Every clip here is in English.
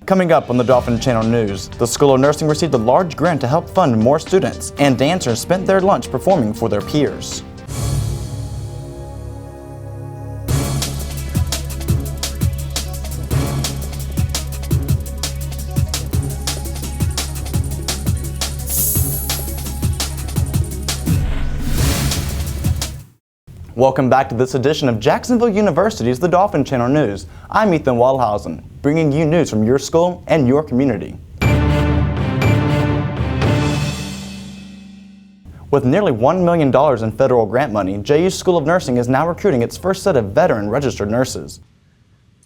Coming up on the Dolphin Channel News, the School of Nursing received a large grant to help fund more students, and dancers spent their lunch performing for their peers. Welcome back to this edition of Jacksonville University's The Dolphin Channel News. I'm Ethan Wellhausen, bringing you news from your school and your community. With nearly $1 million in federal grant money, JU's School of Nursing is now recruiting its first set of veteran registered nurses.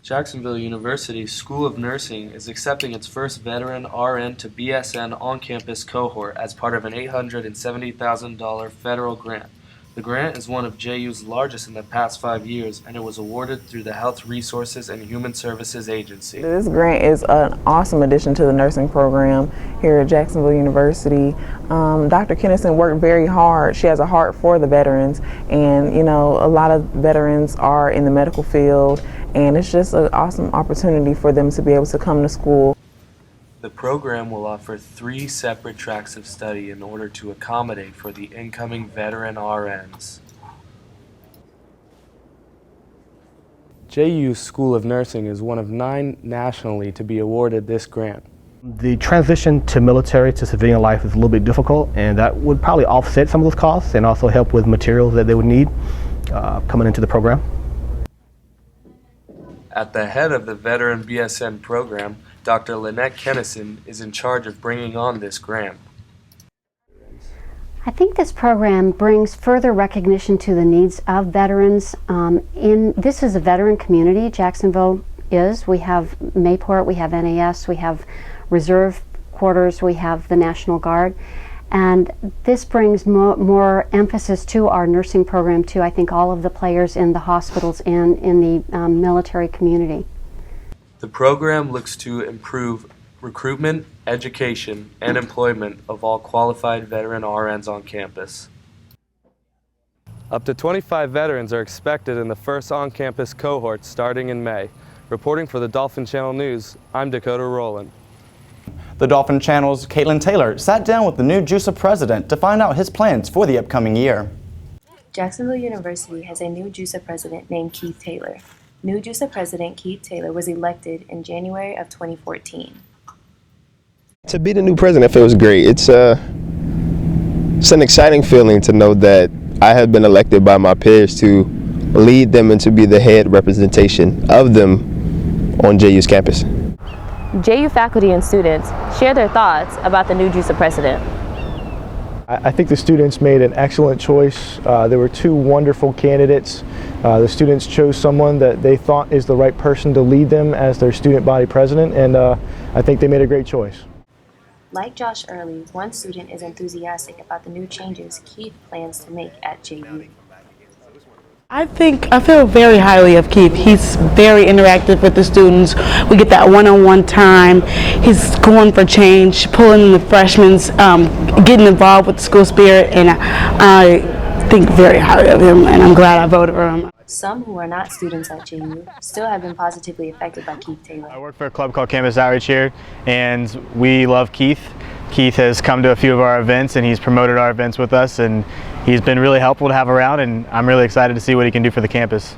Jacksonville University's School of Nursing is accepting its first veteran RN to BSN on-campus cohort as part of an $870,000 federal grant. The grant is one of JU's largest in the past 5 years, and it was awarded through the Health Resources and Human Services Agency. This grant is an awesome addition to the nursing program here at Jacksonville University. Dr. Kennison worked very hard. She has a heart for the veterans, and you know, a lot of veterans are in the medical field, and it's just an awesome opportunity for them to be able to come to school. The program will offer 3 separate tracks of study in order to accommodate for the incoming veteran RNs. JU's School of Nursing is one of 9 nationally to be awarded this grant. The transition to military to civilian life is a little bit difficult, and that would probably offset some of those costs and also help with materials that they would need coming into the program. At the head of the Veteran BSN program, Dr. Lynette Kennison is in charge of bringing on this grant. I think this program brings further recognition to the needs of veterans. This is a veteran community, Jacksonville is. We have Mayport, we have NAS, we have reserve quarters, we have the National Guard. And this brings more emphasis to our nursing program, to I think all of the players in the hospitals and in the military community. The program looks to improve recruitment, education, and employment of all qualified veteran RNs on campus. Up to 25 veterans are expected in the first on-campus cohort starting in May. Reporting for the Dolphin Channel News, I'm Dakota Rowland. The Dolphin Channel's Caitlin Taylor sat down with the new JUSA president to find out his plans for the upcoming year. Jacksonville University has a new JUSA president named Keith Taylor. New JUSA President Keith Taylor was elected in January of 2014. To be the new president feels great. It's an exciting feeling to know that I have been elected by my peers to lead them and to be the head representation of them on JU's campus. JU faculty and students share their thoughts about the new JUSA president. I think the students made an excellent choice. There were 2 wonderful candidates. The students chose someone that they thought is the right person to lead them as their student body president, and I think they made a great choice. Like Josh Early, one student is enthusiastic about the new changes Keith plans to make at JU. I feel very highly of Keith. He's very interactive with the students. We get that one-on-one time. He's going for change, pulling in the freshmen, getting involved with the school spirit, and I think very highly of him, and I'm glad I voted for him. Some who are not students at JU still have been positively affected by Keith Taylor. I work for a club called Campus Outreach here, and we love Keith. Keith has come to a few of our events, and he's promoted our events with us, and he's been really helpful to have around, and I'm really excited to see what he can do for the campus.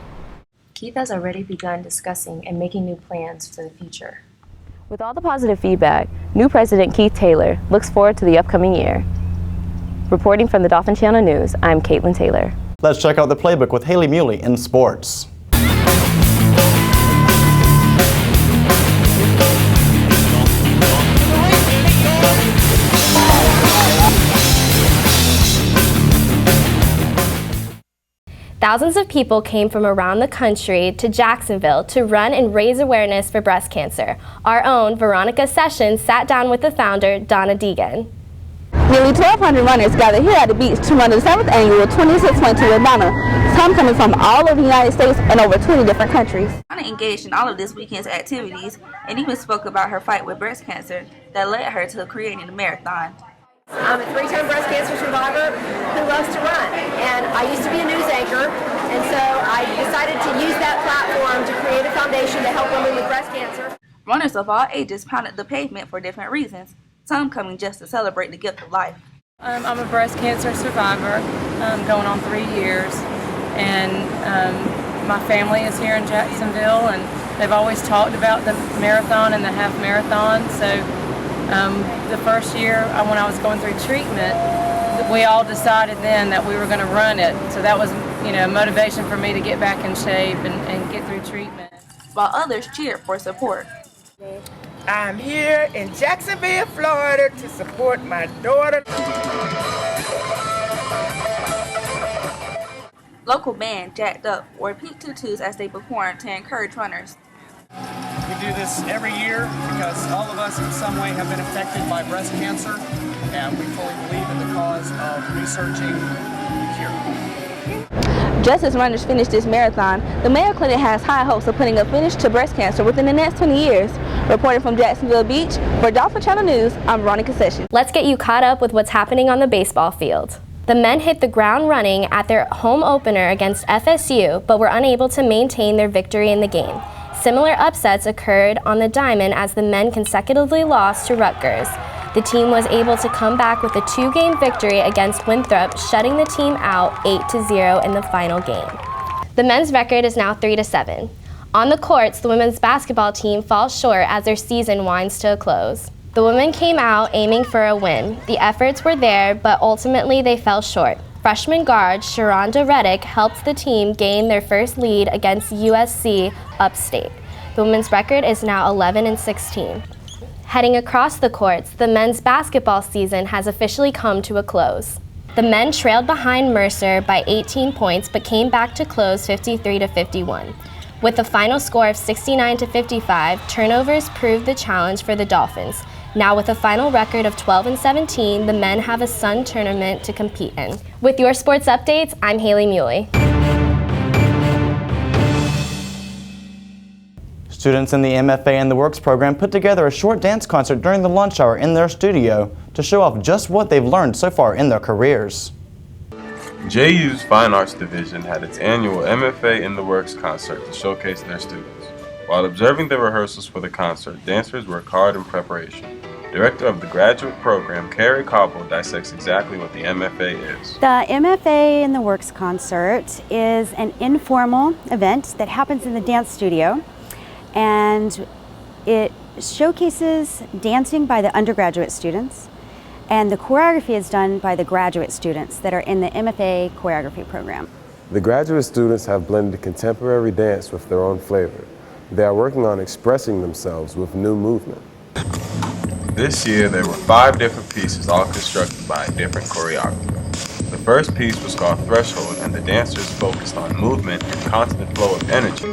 Keith has already begun discussing and making new plans for the future. With all the positive feedback, new President Keith Taylor looks forward to the upcoming year. Reporting from the Dolphin Channel News, I'm Caitlin Taylor. Let's check out the playbook with Hayley Muley in sports. Thousands of people came from around the country to Jacksonville to run and raise awareness for breast cancer. Our own Veronica Sessions sat down with the founder, Donna Deegan. Nearly 1,200 runners gathered here at the beach to run the 7th annual 26.2 Donna. Some coming from all over the United States and over 20 different countries. Donna engaged in all of this weekend's activities and even spoke about her fight with breast cancer that led her to creating the marathon. I'm a 3-time breast cancer survivor who loves to run, and I used to be a news anchor, and so I decided to use that platform to create a foundation to help women with breast cancer. Runners of all ages pounded the pavement for different reasons, some coming just to celebrate the gift of life. I'm a breast cancer survivor, going on 3 years, and my family is here in Jacksonville, and they've always talked about the marathon and the half marathon. So the first year when I was going through treatment, we all decided then that we were going to run it. So that was, motivation for me to get back in shape and get through treatment. While others cheered for support. I'm here in Jacksonville, Florida to support my daughter. Local band Jacked Up wore pink tutus as they performed to encourage runners. We do this every year because all of us in some way have been affected by breast cancer, and we fully believe in the cause of researching the cure. Just as runners finish this marathon, the Mayo Clinic has high hopes of putting a finish to breast cancer within the next 20 years. Reporting from Jacksonville Beach, for Dolphin Channel News, I'm Veronica Sessions. Let's get you caught up with what's happening on the baseball field. The men hit the ground running at their home opener against FSU, but were unable to maintain their victory in the game. Similar upsets occurred on the diamond as the men consecutively lost to Rutgers. The team was able to come back with a 2-game victory against Winthrop, shutting the team out 8-0 in the final game. The men's record is now 3-7. On the courts, the women's basketball team falls short as their season winds to a close. The women came out aiming for a win. The efforts were there, but ultimately they fell short. Freshman guard Sharonda Reddick helped the team gain their first lead against USC upstate. The women's record is now 11-16. Heading across the courts, the men's basketball season has officially come to a close. The men trailed behind Mercer by 18 points but came back to close 53-51. With a final score of 69-55, turnovers proved the challenge for the Dolphins. Now with a final record of 12-17, the men have a Sun tournament to compete in. With your sports updates, I'm Hayley Muley. Students in the MFA in the Works program put together a short dance concert during the lunch hour in their studio to show off just what they've learned so far in their careers. JU's Fine Arts Division had its annual MFA in the Works concert to showcase their students. While observing the rehearsals for the concert, dancers worked hard in preparation. Director of the graduate program, Carrie Cobble, dissects exactly what the MFA is. The MFA in the Works concert is an informal event that happens in the dance studio, and it showcases dancing by the undergraduate students, and the choreography is done by the graduate students that are in the MFA choreography program. The graduate students have blended contemporary dance with their own flavor. They are working on expressing themselves with new movement. This year, there were 5 different pieces, all constructed by a different choreographer. The first piece was called Threshold, and the dancers focused on movement and constant flow of energy.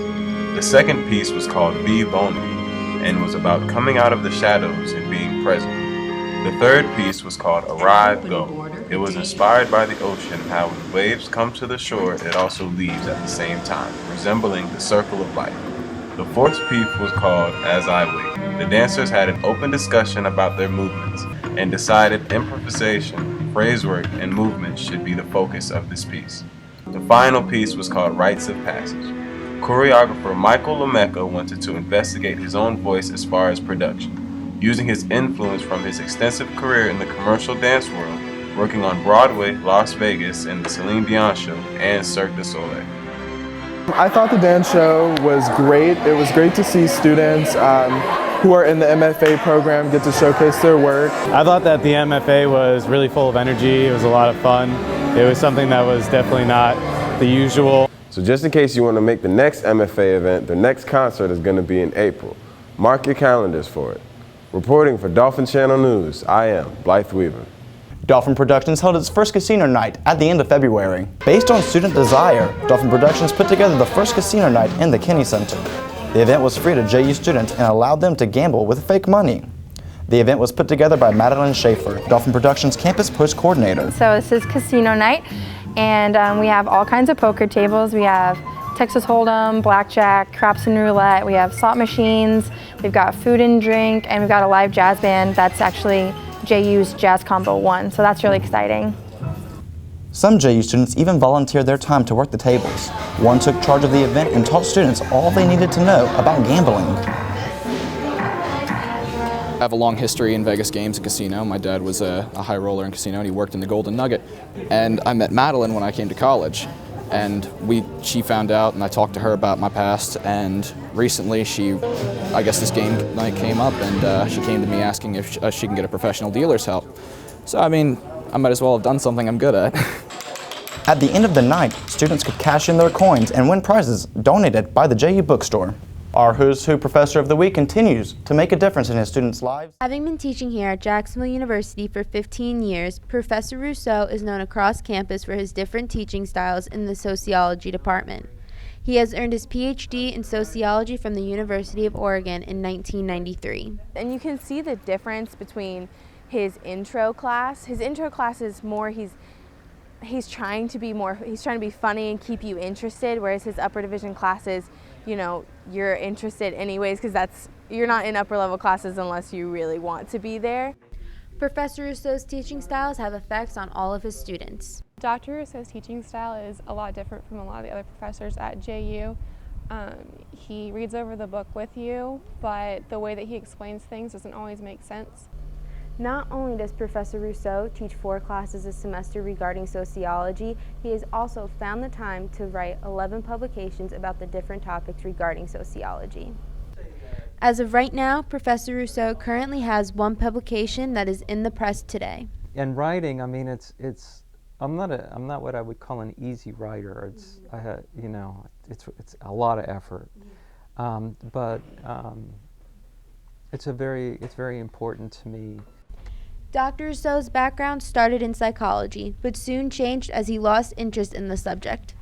The second piece was called Be Vulnerable, and was about coming out of the shadows and being present. The third piece was called Arrive, Go. It was inspired by the ocean, how when waves come to the shore, it also leaves at the same time, resembling the circle of life. The fourth piece was called As I Wait. The dancers had an open discussion about their movements and decided improvisation, phrase work, and movement should be the focus of this piece. The final piece was called Rites of Passage. Choreographer Michael Lemecca wanted to investigate his own voice as far as production, using his influence from his extensive career in the commercial dance world, working on Broadway, Las Vegas, and the Celine Dion show, and Cirque du Soleil. I thought the dance show was great. It was great to see students who are in the MFA program get to showcase their work. I thought that the MFA was really full of energy. It was a lot of fun. It was something that was definitely not the usual. So just in case you want to make the next MFA event, the next concert is going to be in April. Mark your calendars for it. Reporting for Dolphin Channel News, I am Blythe Weaver. Dolphin Productions held its first casino night at the end of February. Based on student desire, Dolphin Productions put together the first casino night in the Kinney Center. The event was free to JU students and allowed them to gamble with fake money. The event was put together by Madeline Schaefer, Dolphin Productions Campus Post Coordinator. So this is casino night, and we have all kinds of poker tables. We have Texas Hold'em, blackjack, craps and roulette. We have slot machines. We've got food and drink, and we've got a live jazz band. That's actually JU's Jazz Combo 1, so that's really exciting. Some JU students even volunteered their time to work the tables. One took charge of the event and taught students all they needed to know about gambling. have a long history in Vegas games and casino. My dad was a high roller in casino, and he worked in the Golden Nugget. And I met Madeline when I came to college. And she found out, and I talked to her about my past, and recently I guess this game night came up, and she came to me asking if she can get a professional dealer's help. So, I mean, I might as well have done something I'm good at. At the end of the night, students could cash in their coins and win prizes donated by the JU Bookstore. Our Who's Who Professor of the Week continues to make a difference in his students' lives. Having been teaching here at Jacksonville University for 15 years, Professor Rousseau is known across campus for his different teaching styles in the sociology department. He has earned his PhD in sociology from the University of Oregon in 1993. And you can see the difference between his intro class. His intro class is more, he's trying to be funny and keep you interested, whereas his upper division classes, you know, you're interested anyways, because you're not in upper level classes unless you really want to be there. Professor Rousseau's teaching styles have effects on all of his students. Dr. Rousseau's teaching style is a lot different from a lot of the other professors at JU. He reads over the book with you, but the way that he explains things doesn't always make sense. Not only does Professor Rousseau teach 4 classes a semester regarding sociology, he has also found the time to write 11 publications about the different topics regarding sociology. As of right now, Professor Rousseau currently has 1 publication that is in the press today. And writing, I mean, I'm not what I would call an easy writer. It's a lot of effort, but it's very important to me. Dr. Rousseau's background started in psychology, but soon changed as he lost interest in the subject.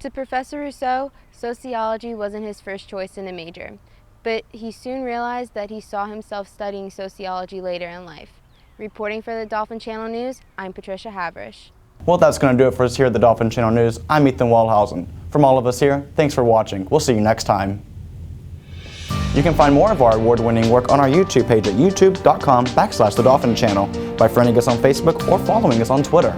To Professor Rousseau, sociology wasn't his first choice in a major, but he soon realized that he saw himself studying sociology later in life. Reporting for the Dolphin Channel News, I'm Patricia Havrish. Well, that's going to do it for us here at the Dolphin Channel News. I'm Ethan Wellhausen. From all of us here, thanks for watching. We'll see you next time. You can find more of our award-winning work on our YouTube page at youtube.com/The Dolphin Channel by friending us on Facebook or following us on Twitter.